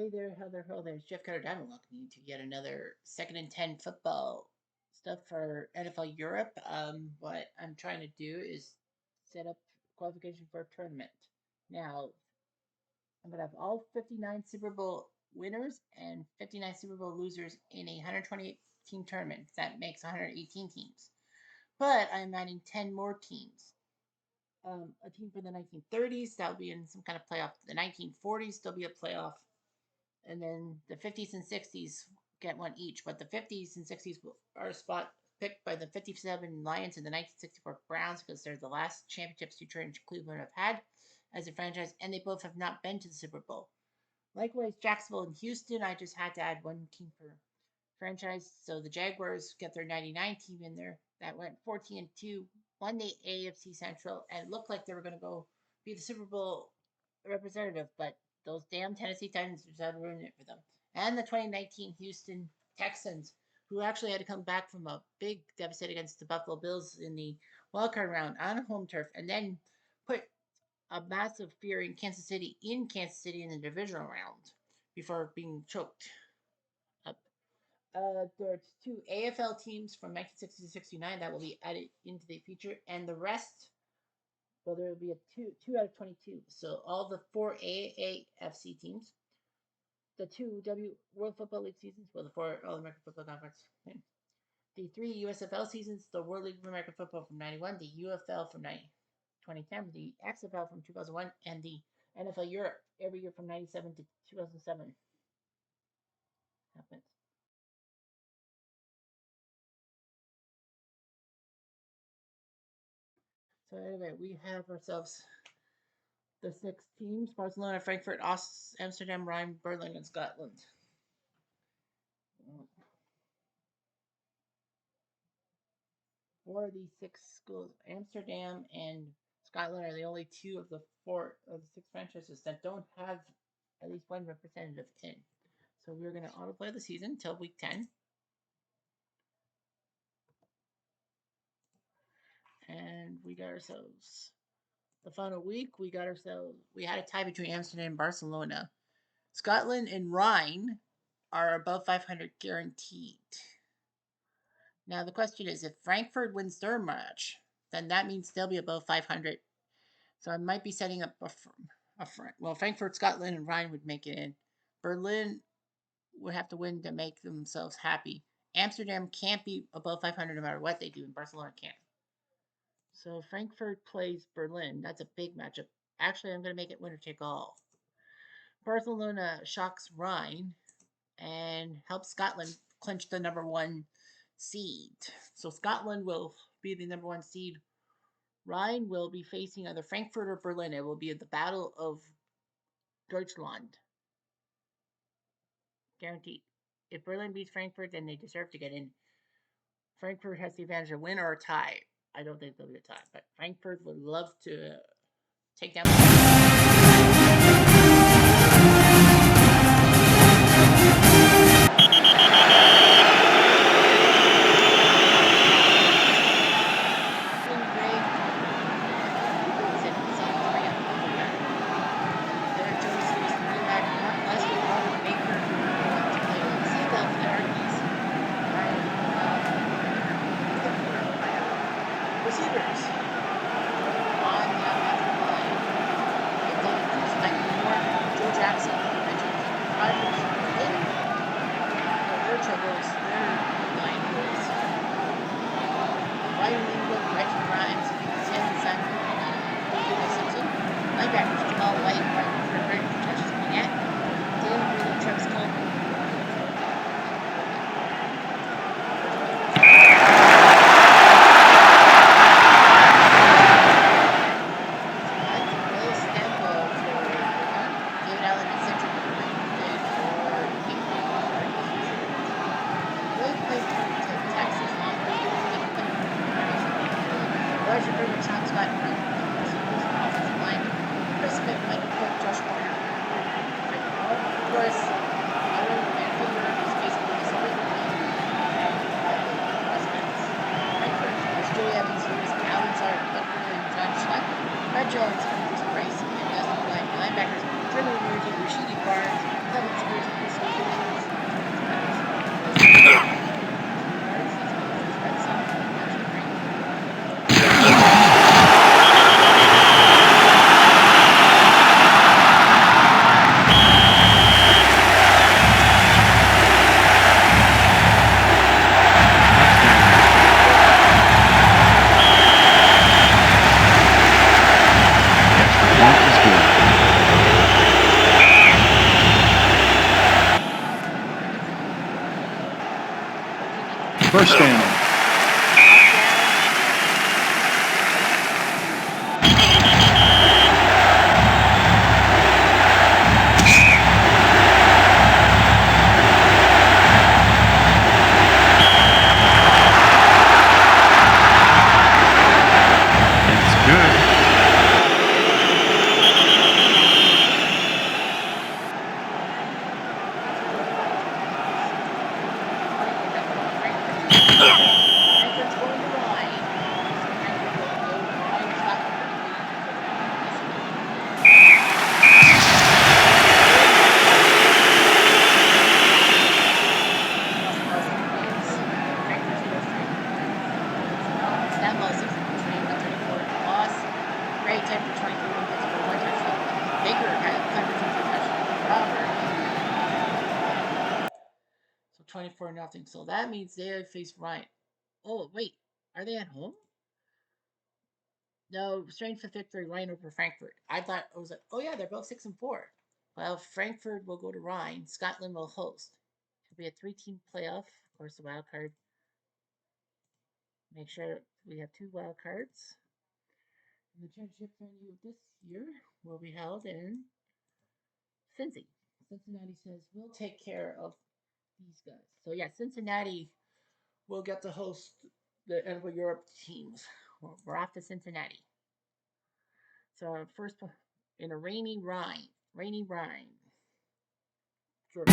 Hey there, Heather. Hello there. It's Jeff Cutter Diamond welcoming you to yet another second and 10 football stuff for NFL Europe. What I'm trying to do is set up qualification for a tournament. Now, I'm going to have all 59 Super Bowl winners and 59 Super Bowl losers in a 128 team tournament. That makes 118 teams. But I'm adding 10 more teams. A team for the 1930s, that'll be in some kind of playoff. The 1940s, there'll be a playoff, and then the 50s and 60s get one each. But the 50s and 60s are a spot picked by the 57 Lions and the 1964 Browns because they're the last championships Detroit and Cleveland have had as a franchise, and they both have not been to the Super Bowl. Likewise, Jacksonville and Houston, I just had to add one team per franchise. So the Jaguars get their 99 team in there. That went 14-2, won the AFC Central, and looked like they were going to go be the Super Bowl representative, but those damn Tennessee Titans decided to ruin it for them. And the 2019 Houston Texans, who actually had to come back from a big deficit against the Buffalo Bills in the wildcard round on home turf, and then put a massive fear in Kansas City in the divisional round before being choked up. There's two AFL teams from 1960 to 69 that will be added into the feature, and the rest, well, there will be a two out of 22. So all the four AAFC teams, the two World Football League seasons, well, the four All American Football Conference, the three USFL seasons, the World League of American Football from '91, the UFL from 2010, the XFL from 2001, and the NFL Europe every year from '97 to 2007. Happens. So anyway, we have ourselves the six teams: Barcelona, Frankfurt, Amsterdam, Rhine, Berlin, and Scotland. Four of these six schools, Amsterdam and Scotland, are the only two of the four of the six franchises that don't have at least one representative in. So we're going to autoplay the season until week 10. And we got ourselves the final week. We had a tie between Amsterdam and Barcelona. Scotland and Rhine are above 500 guaranteed. Now the question is, if Frankfurt wins their match, then that means they'll be above 500. So I might be setting up a front. Well, Frankfurt, Scotland, and Rhine would make it in. Berlin would have to win to make themselves happy. Amsterdam can't be above 500 no matter what they do, and Barcelona can't. So Frankfurt plays Berlin. That's a big matchup. Actually, I'm going to make it winner take all. Barcelona shocks Rhine and helps Scotland clinch the number one seed. So Scotland will be the number one seed. Rhine will be facing either Frankfurt or Berlin. It will be the Battle of Deutschland. Guaranteed. If Berlin beats Frankfurt, then they deserve to get in. Frankfurt has the advantage of win or a tie. I don't think there'll be a tie, but Frankfurt would love to take down. Jones, Chris Grace, and Justin White. Linebackers, Trevor Emerging, Rashidi Barnes, Kevin Spears, First down. So 24-0. So that means they face Ryan. Oh wait, are they at home? No, strange for victory, Ryan over Frankfurt. I thought I was like, oh yeah, they're both 6-4. Well, Frankfurt will go to Rhine. Scotland will host. It'll be a 3-team playoff. Of course, the wild card. Make sure we have 2 wild cards. And the championship venue this year will be held in Cincy. Cincinnati says we'll take care of these guys. So yeah, Cincinnati will get to host the NFL Europe teams. We're off to Cincinnati. So first in a rainy Rhine. Rainy Rhine. Sure.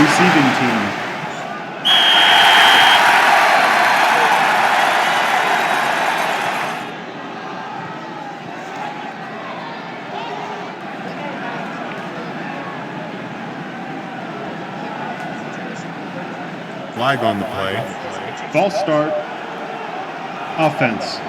Receiving team. Flag on the play. False start. Offense.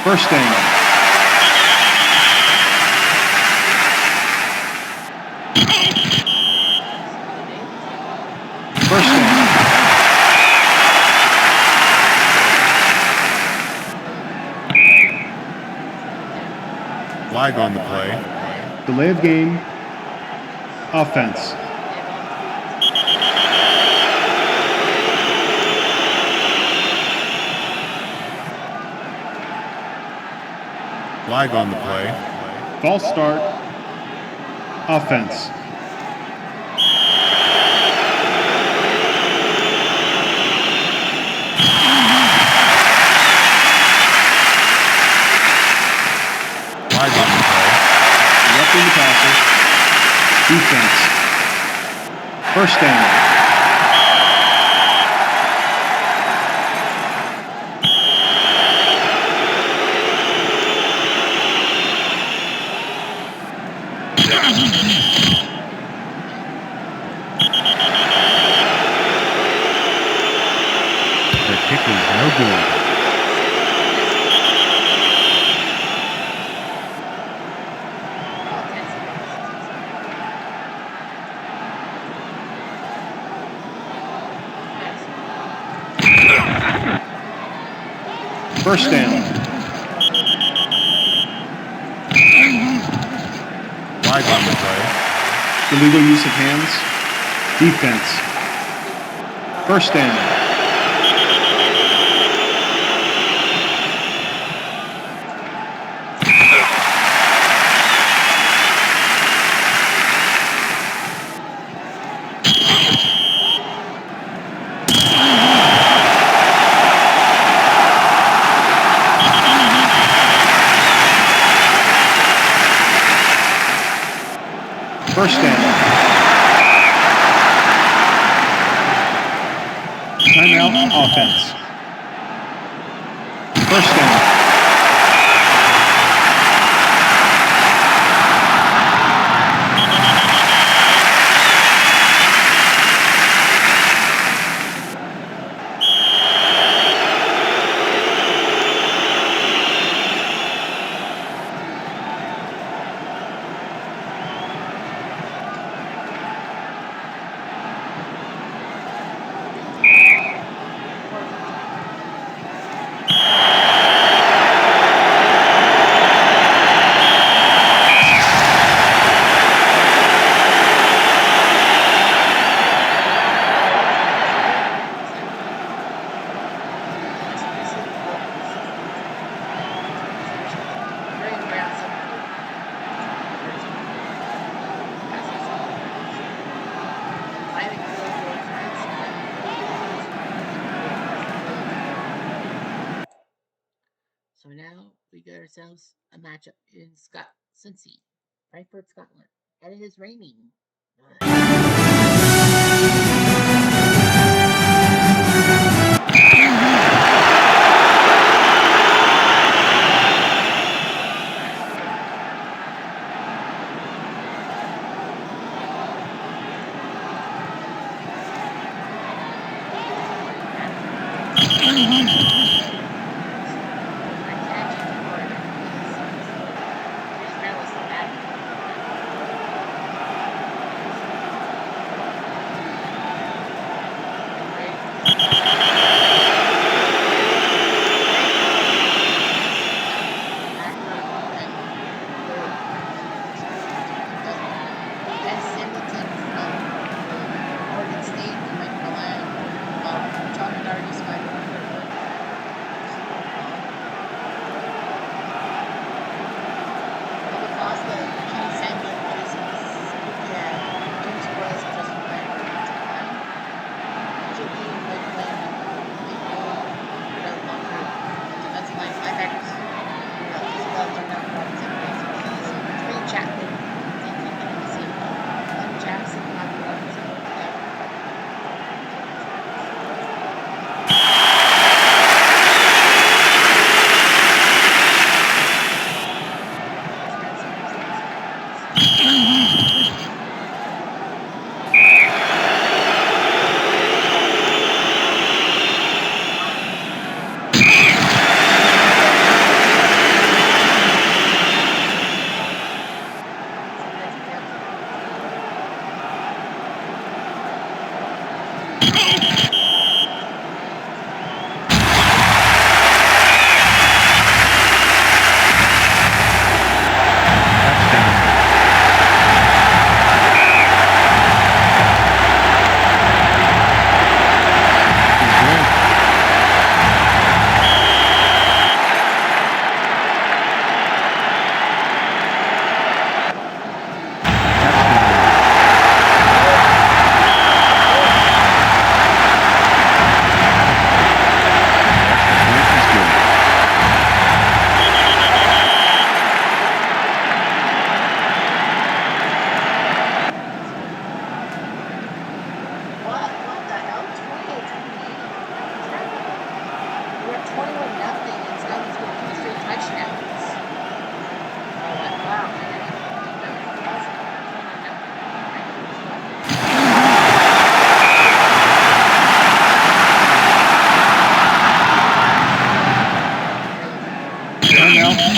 First down. First down. Flag on the play. Delay of game. Offense. Flag on the play. False start. Offense. Flag on the play. Interrupting the passer. Defense. First down. First down. Flag on the play. Illegal use of hands. Defense. First down. First down. Timeout offense. First down. So now we got ourselves a matchup in Cincy, Frankfurt, Scotland, and it is raining.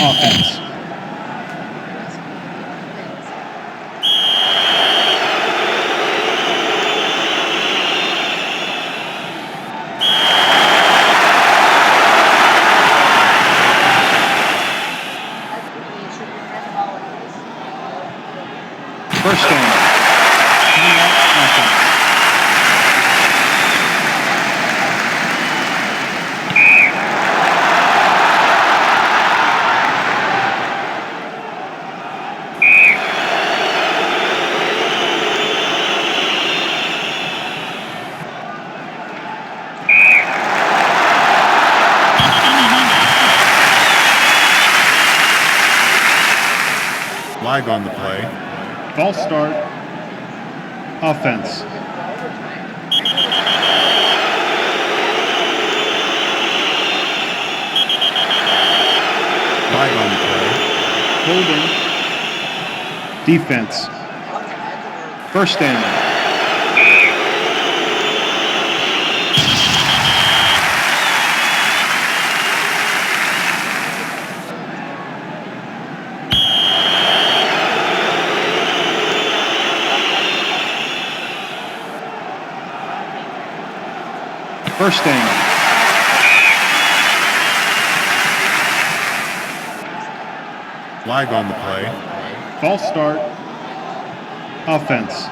offense. First down. Timeout offense. Flag on the play. False start. Offense. Flag on the play. Holding. Defense. First down. First down. Flag on the play. False start. Offense.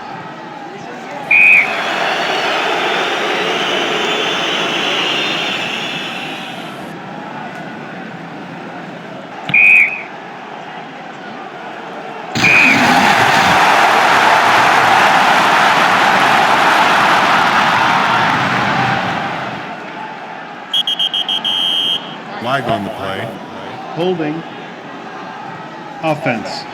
Flag on the play. Holding. Offense.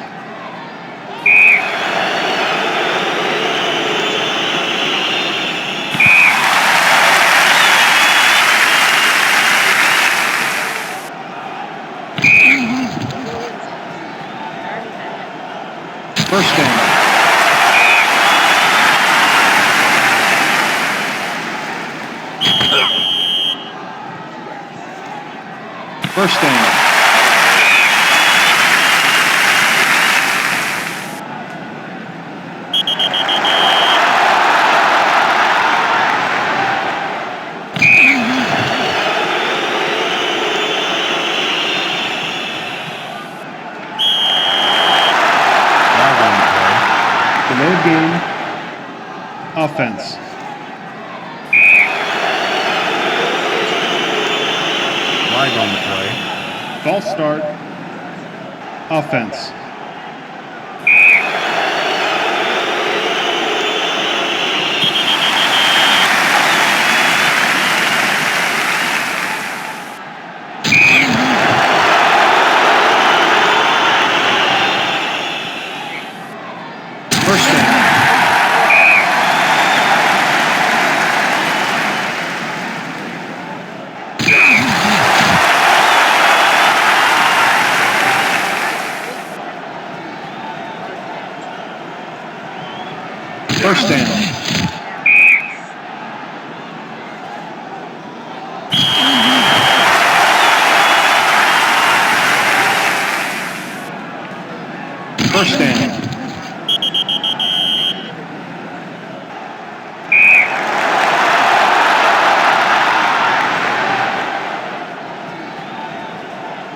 First down. First down. Flag on the play. Delay of game. Offense. Flag on the play. False start. Offense. First down. First down. First down.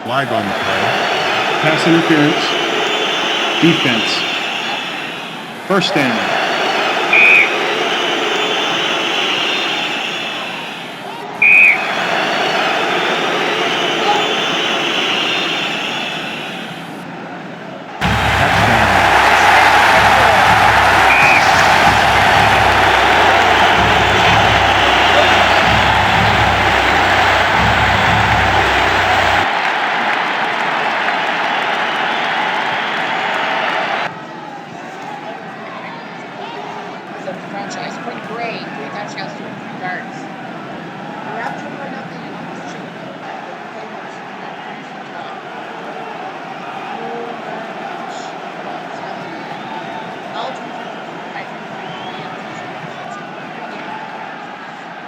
Flag on the play. Pass interference. Defense. First down. So the franchise, pretty great. 3 touchdowns, 203 yards. We're up 2-0 and almost choked them. But the play was not finishing top. All 23 and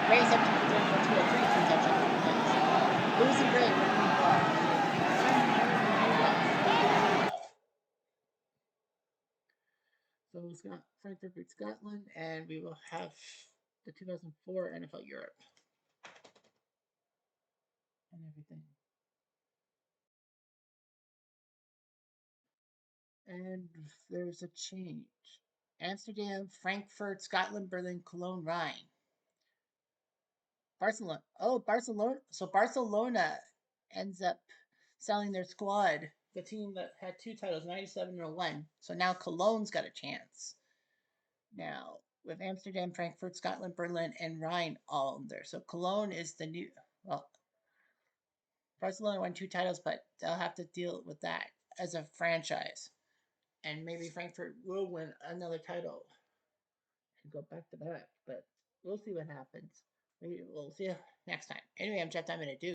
Ray 17 for 34, 203, 3 touchdowns, 3 picks. Lewis and Gray were moved off. So Frankfurt beat Scotland, and we will have the 2004 NFL Europe and everything. And there's a change. Amsterdam, Frankfurt, Scotland, Berlin, Cologne, Rhine. Barcelona. Oh, Barcelona. So Barcelona ends up selling their squad. The team that had 2 titles, 97 and 01. So now Cologne's got a chance. Now, with Amsterdam, Frankfurt, Scotland, Berlin, and Rhine all in there. So Cologne is the new. Well, Barcelona won 2 titles, but they'll have to deal with that as a franchise. And maybe Frankfurt will win another title and go back to back. But we'll see what happens. Maybe we'll see you next time. Anyway, I'm Jeff Diamond at Duke.